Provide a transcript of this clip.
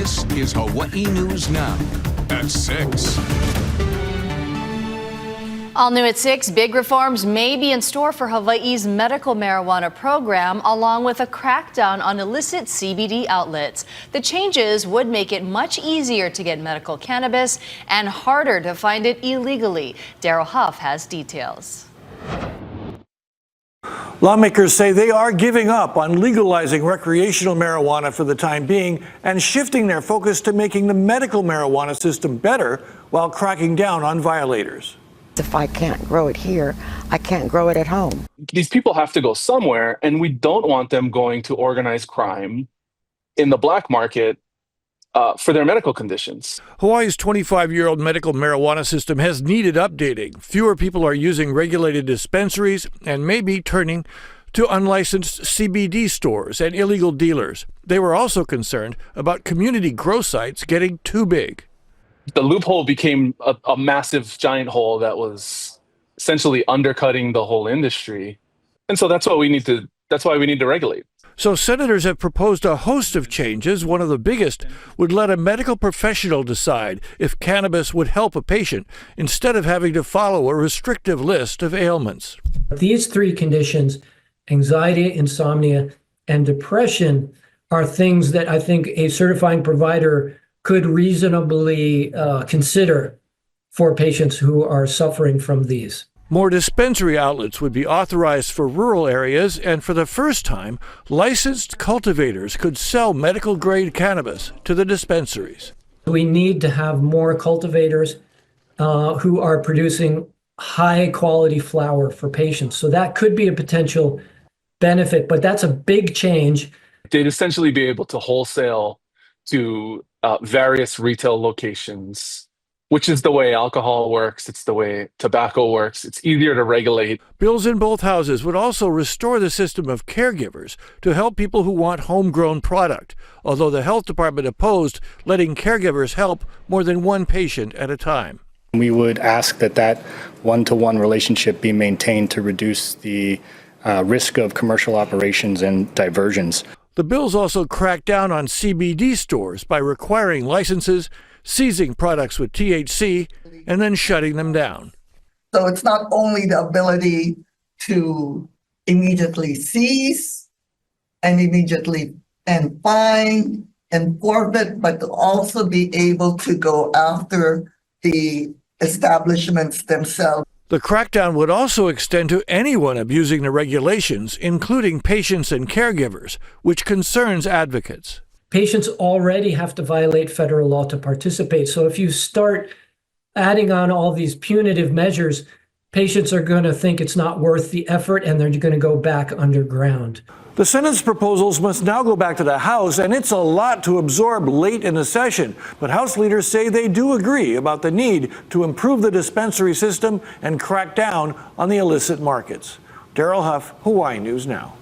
This is Hawaii News Now at 6. All new at 6, big reforms may be in store for Hawaii's medical marijuana program, along with a crackdown on illicit CBD outlets. The changes would make it much easier to get medical cannabis and harder to find it illegally. Daryl Huff has details. Lawmakers say they are giving up on legalizing recreational marijuana for the time being and shifting their focus to making the medical marijuana system better while cracking down on violators. If I can't grow it here, I can't grow it at home. These people have to go somewhere, and we don't want them going to organized crime in the black market for their medical conditions. Hawaii's 25-year-old medical marijuana system has needed updating. Fewer people are using regulated dispensaries and may be turning to unlicensed CBD stores and illegal dealers. They were also concerned about community grow sites getting too big. The loophole became a massive, giant hole that was essentially undercutting the whole industry. And so that's why we need to regulate. So senators have proposed a host of changes. One of the biggest would let a medical professional decide if cannabis would help a patient instead of having to follow a restrictive list of ailments. These three conditions, anxiety, insomnia, and depression, are things that I think a certifying provider could reasonably consider for patients who are suffering from these. More dispensary outlets would be authorized for rural areas, and for the first time, licensed cultivators could sell medical-grade cannabis to the dispensaries. We need to have more cultivators who are producing high-quality flower for patients. So that could be a potential benefit, but that's a big change. They'd essentially be able to wholesale to various retail locations, which is the way alcohol works. It's the way tobacco works. It's easier to regulate. Bills in both houses would also restore the system of caregivers to help people who want homegrown product, although the health department opposed letting caregivers help more than one patient at a time. We would ask that one-to-one relationship be maintained to reduce the risk of commercial operations and diversions. The bills also crack down on CBD stores by requiring licenses, seizing products with THC, and then shutting them down. So it's not only the ability to immediately seize and immediately and fine and forfeit, but to also be able to go after the establishments themselves. The crackdown would also extend to anyone abusing the regulations, including patients and caregivers, which concerns advocates. Patients already have to violate federal law to participate. So if you start adding on all these punitive measures, patients are going to think it's not worth the effort and they're going to go back underground. The Senate's proposals must now go back to the House, and it's a lot to absorb late in the session. But House leaders say they do agree about the need to improve the dispensary system and crack down on the illicit markets. Daryl Huff, Hawaii News Now.